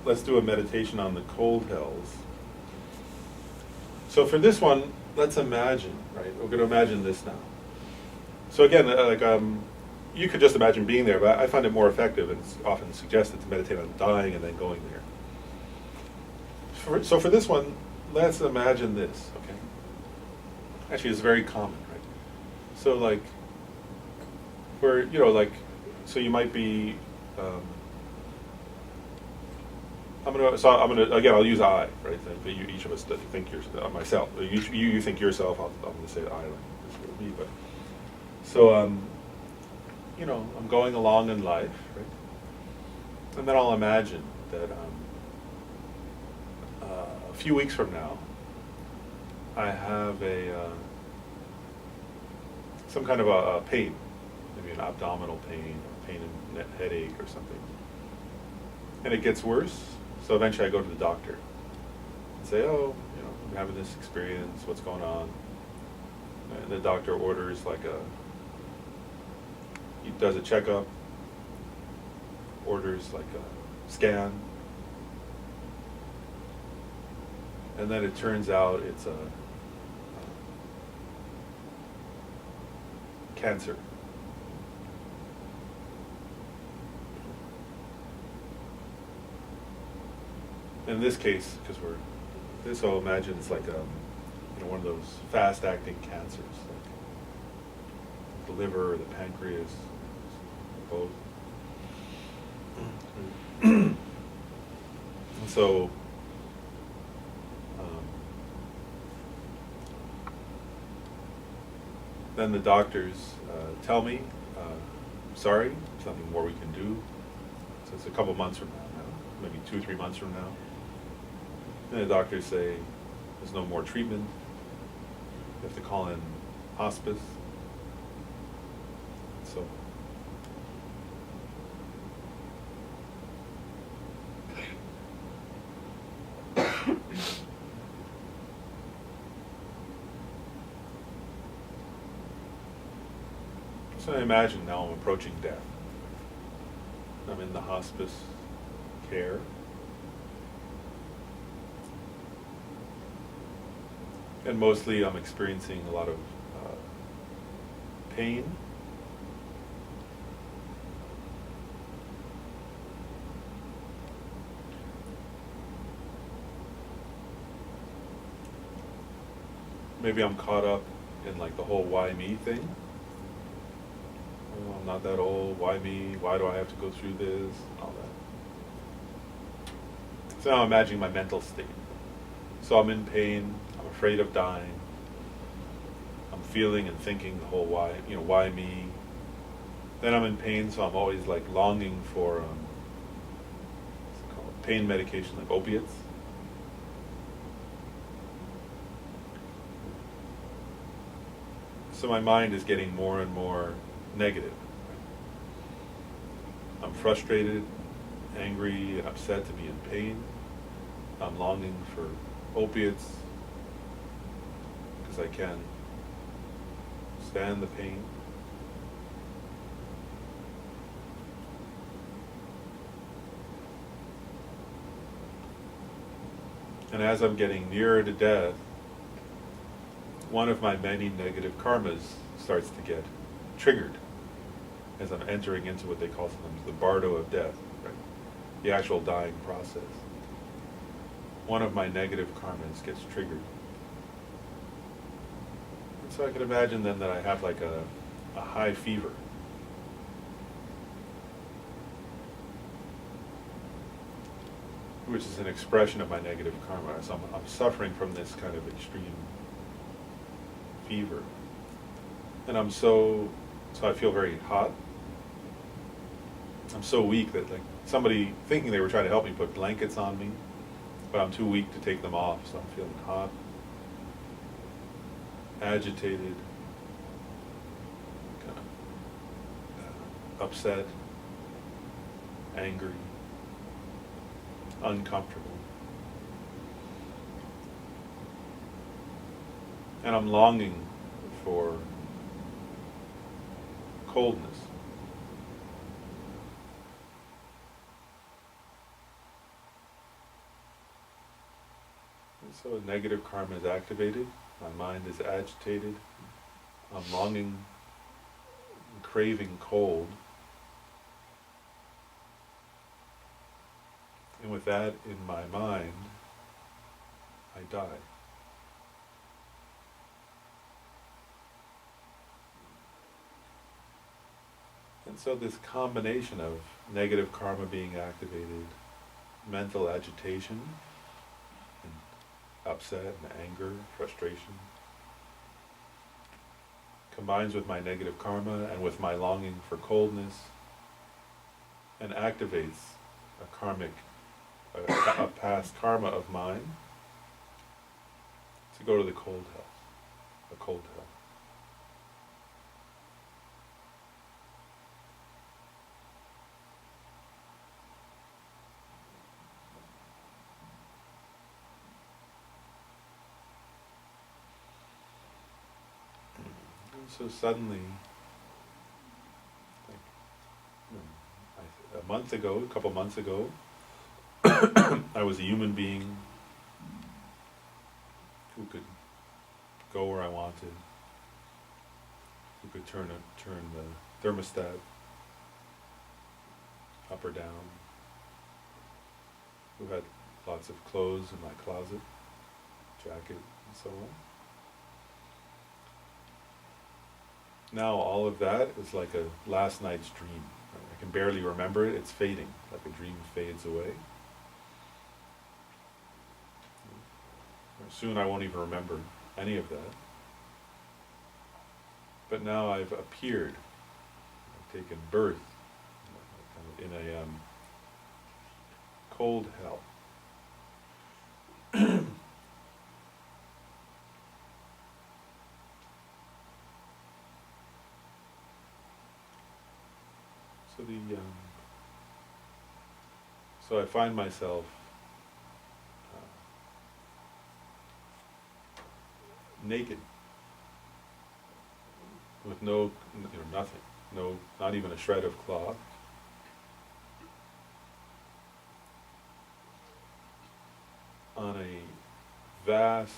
let's do a meditation on the cold hells. So for this one, let's imagine, right? We're going to imagine this now. So again, you could just imagine being there, but I find it more effective, and it's often suggested to meditate on dying and then going there. So for this one, let's imagine this, okay? Actually, it's very common, right? So like, where, so you might be, again, I'll use I, right? Each of us think myself. You think yourself, I'm going to say I, like this would be, but. So, I'm going along in life, right? And then I'll imagine that a few weeks from now, I have some kind of a pain, maybe an abdominal pain, or pain in headache or something. And it gets worse, so eventually I go to the doctor and say, oh, I'm having this experience, what's going on? And the doctor orders he does a checkup, orders a scan, and then it turns out it's a cancer. In this case, I'll imagine it's like one of those fast-acting cancers, like the liver or the pancreas, both. And so, then the doctors tell me, sorry, there's nothing more we can do. So it's a couple months from now, maybe 2 or 3 months from now. And the doctors say, there's no more treatment. You have to call in hospice. So, I imagine now I'm approaching death. I'm in the hospice care. And mostly I'm experiencing a lot of pain. Maybe I'm caught up in the whole why me thing. Oh, I'm not that old, why me? Why do I have to go through this? All that. So now I'm imagining my mental state. So I'm in pain, I'm afraid of dying. I'm feeling and thinking the whole why me? Then I'm in pain, so I'm always longing for what's it called, pain medication, like opiates. So my mind is getting more and more negative. I'm frustrated, angry, and upset to be in pain. I'm longing for opiates because I can't stand the pain. And as I'm getting nearer to death, one of my many negative karmas starts to get triggered as I'm entering into what they call sometimes the bardo of death, right? The actual dying process. One of my negative karmas gets triggered. And so I can imagine then that I have a high fever. Which is an expression of my negative karma. So I'm suffering from this kind of extreme fever. And so I feel very hot. I'm so weak that somebody thinking they were trying to help me put blankets on me, but I'm too weak to take them off, so I'm feeling hot, agitated, kind of upset, angry, uncomfortable. And I'm longing for coldness. So negative karma is activated, my mind is agitated, I'm longing, craving cold, and with that in my mind, I die. And so this combination of negative karma being activated, mental agitation, and upset and anger, frustration, combines with my negative karma and with my longing for coldness, and activates a karmic, a past karma of mine to go to the cold hell, a cold hell. And so suddenly, like, a month ago, a couple months ago, I was a human being who could go where I wanted, who could turn the thermostat up or down, who had lots of clothes in my closet, jacket, and so on. Now all of that is like a last night's dream. I can barely remember it, it's fading, like a dream fades away. Soon I won't even remember any of that. But now I've appeared, I've taken birth in a cold hell. So I find myself naked, with nothing, not even a shred of cloth. On a vast,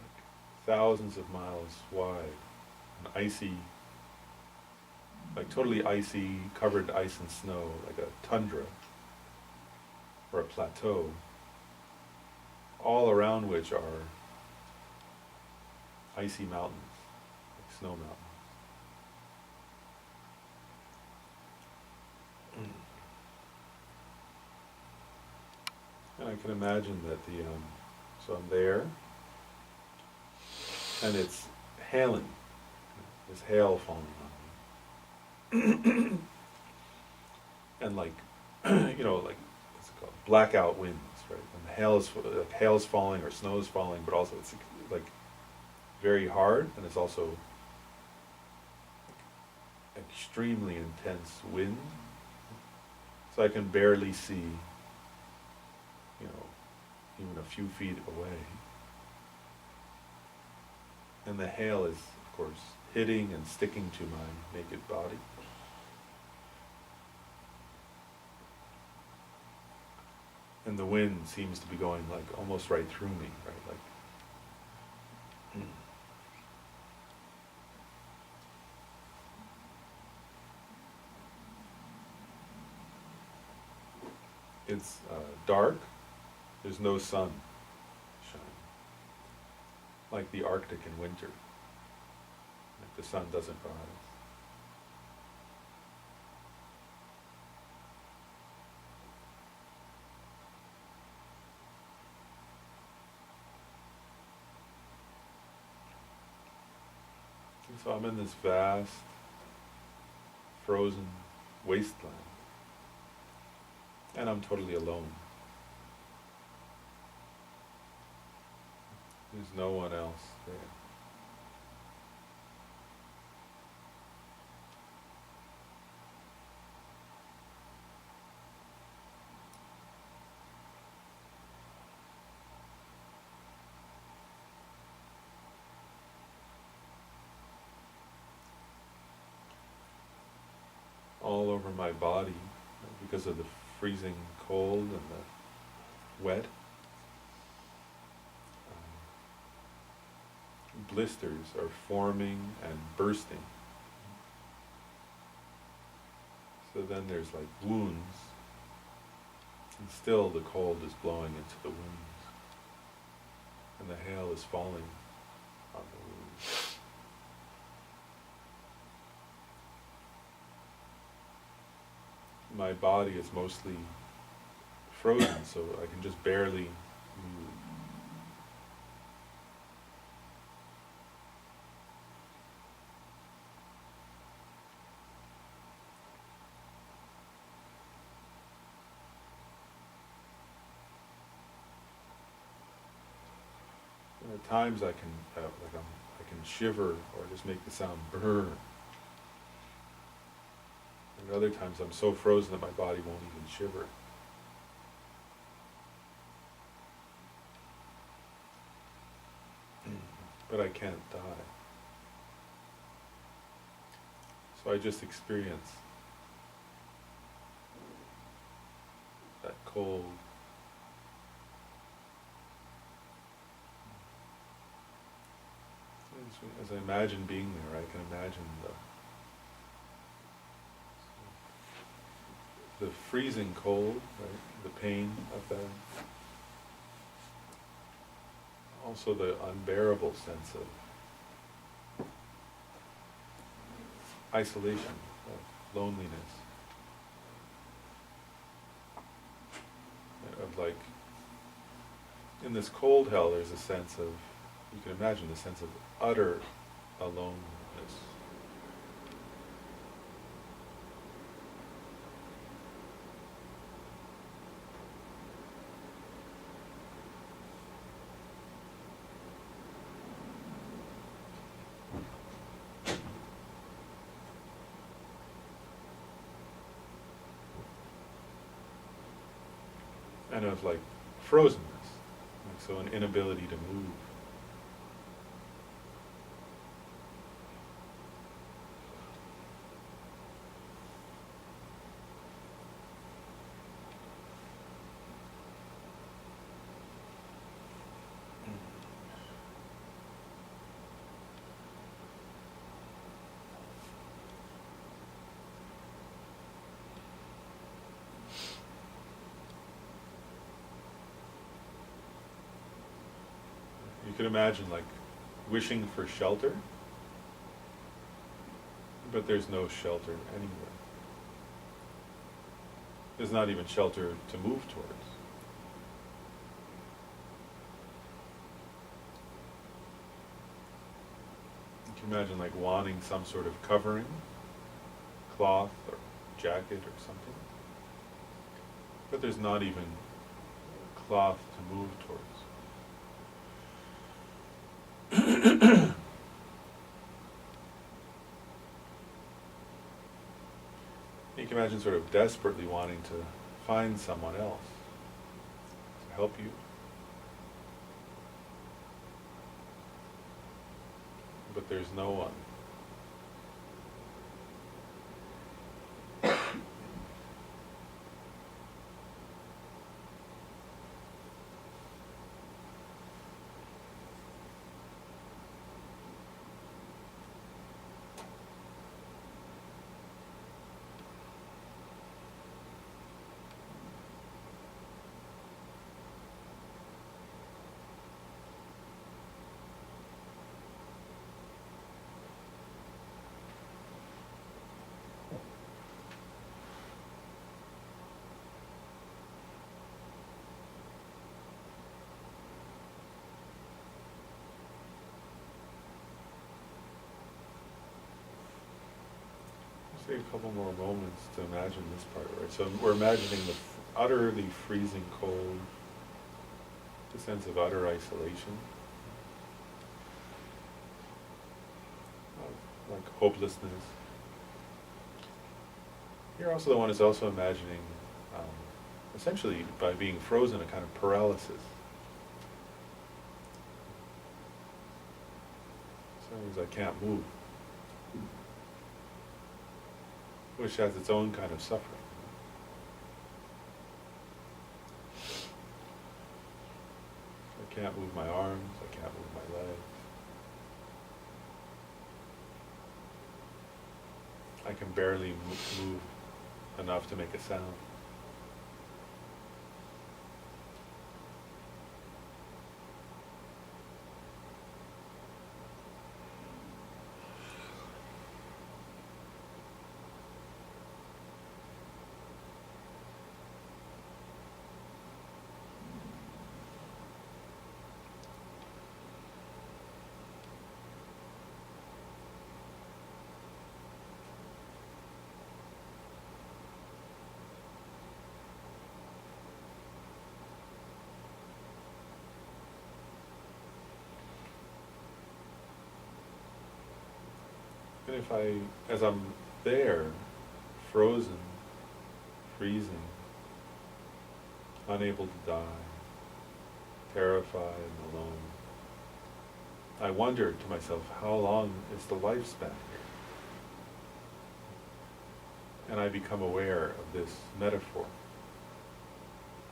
like, thousands of miles wide, an icy, like totally icy, covered ice and snow, like a tundra or a plateau, all around which are icy mountains, like snow mountains. And I can imagine that so I'm there, and it's hailing, there's hail falling on me. And like, like, what's it called, blackout winds, right? When hail's falling or snow's falling, but also it's like very hard, and it's also extremely intense wind. So I can barely see, even a few feet away. And the hail is, of course, hitting and sticking to my naked body. And the wind seems to be going like almost right through me, right? Like, it's dark. There's no sun shining. Like the Arctic in winter. Like the sun doesn't rise. And so I'm in this vast, frozen wasteland. And I'm totally alone. There's no one else there. All over my body, because of the freezing cold and the wet. blisters are forming and bursting. So then there's like wounds, and still the cold is blowing into the wounds, and the hail is falling on the wounds. My body is mostly frozen, so I can just barely move. And at times I can, I can shiver or just make the sound brrr. And at other times I'm so frozen that my body won't even shiver. But I can't die. So I just experience that cold. As I imagine being there, I can imagine the freezing cold, right? The pain of that. Also the unbearable sense of isolation, of loneliness. Of like, in this cold hell there's a sense of, you can imagine the sense of utter aloneness. And of like frozenness, like so an inability to move. You could imagine like wishing for shelter, but there's no shelter anywhere. There's not even shelter to move towards. You can imagine like wanting some sort of covering, cloth or jacket or something, but there's not even cloth to move towards. You can imagine sort of desperately wanting to find someone else to help you. But there's no one. Take a couple more moments to imagine this part, right? So we're imagining the utterly freezing cold, the sense of utter isolation, of like hopelessness. Here also the one is also imagining, essentially by being frozen, a kind of paralysis. So that means I can't move, which has its own kind of suffering. I can't move my arms, I can't move my legs. I can barely move enough to make a sound. And as I'm there, frozen, freezing, unable to die, terrified and alone, I wonder to myself, how long is the lifespan here? And I become aware of this metaphor.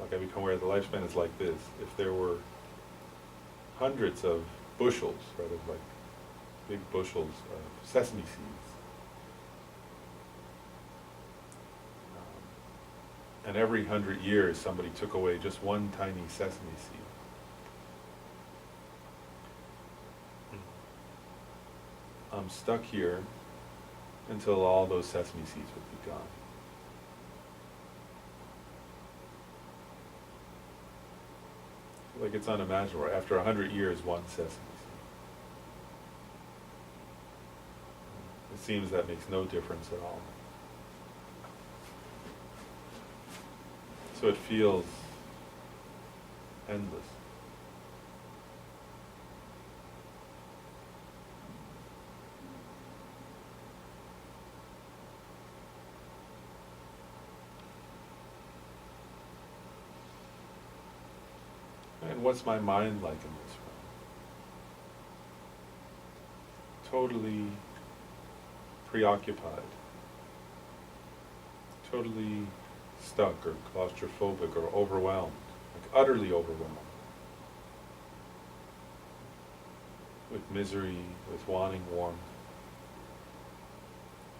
Like I become aware the lifespan is like this. If there were hundreds of bushels, right, of like big bushels of sesame seeds, and every 100 years somebody took away just one tiny sesame seed, I'm stuck here until all those sesame seeds would be gone. Like it's unimaginable. After 100 years, one sesame seed. It seems that makes no difference at all. So it feels endless. And what's my mind like in this realm? Totally preoccupied, totally stuck or claustrophobic or overwhelmed, like utterly overwhelmed with misery, with wanting warmth,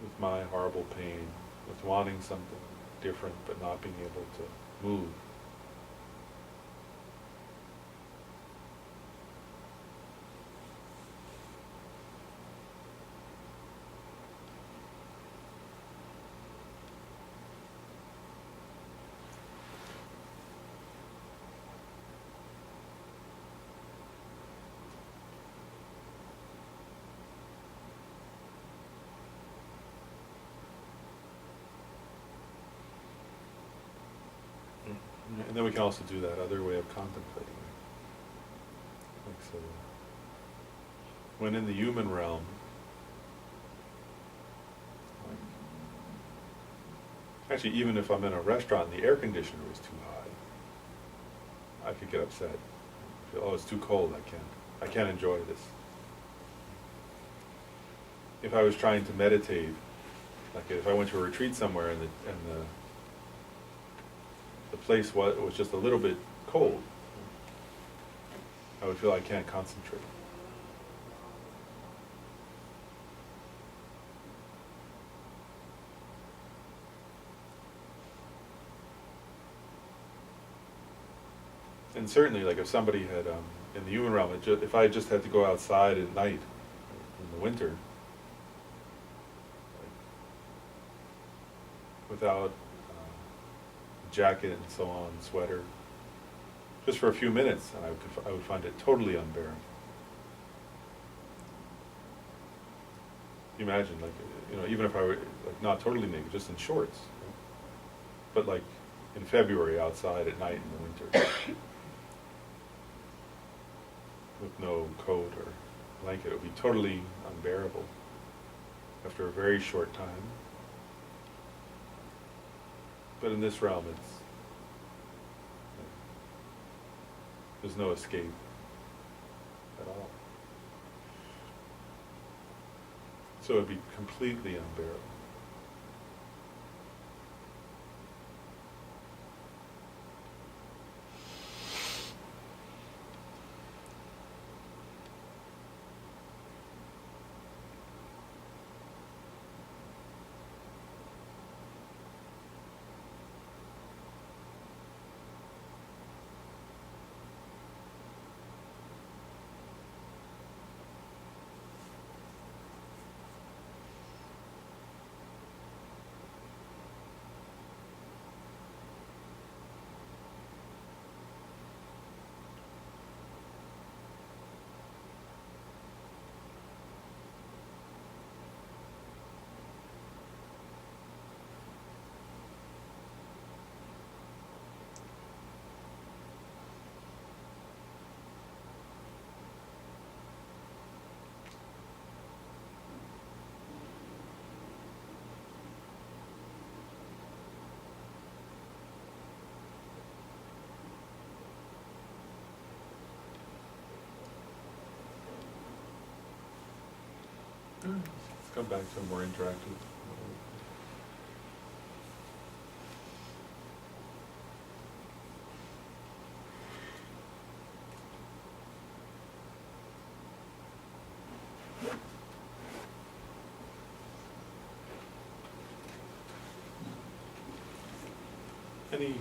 with my horrible pain, with wanting something different but not being able to move. And then we can also do that other way of contemplating. Like so, when in the human realm, like, actually even if I'm in a restaurant and the air conditioner is too high, I could get upset. Feel, oh, it's too cold, I can't enjoy this. If I was trying to meditate, like if I went to a retreat somewhere and the place was just a little bit cold, I would feel I can't concentrate. And certainly, like if somebody had, in the human realm, if I just had to go outside at night in the winter, without jacket and so on, sweater, just for a few minutes, and I would find it totally unbearable. You imagine, like, even if I were like not totally naked, just in shorts, but like in February outside at night in the winter, with no coat or blanket, it would be totally unbearable after a very short time. But in this realm, there's no escape at all. So it would be completely unbearable. Let's come back to a more interactive. Any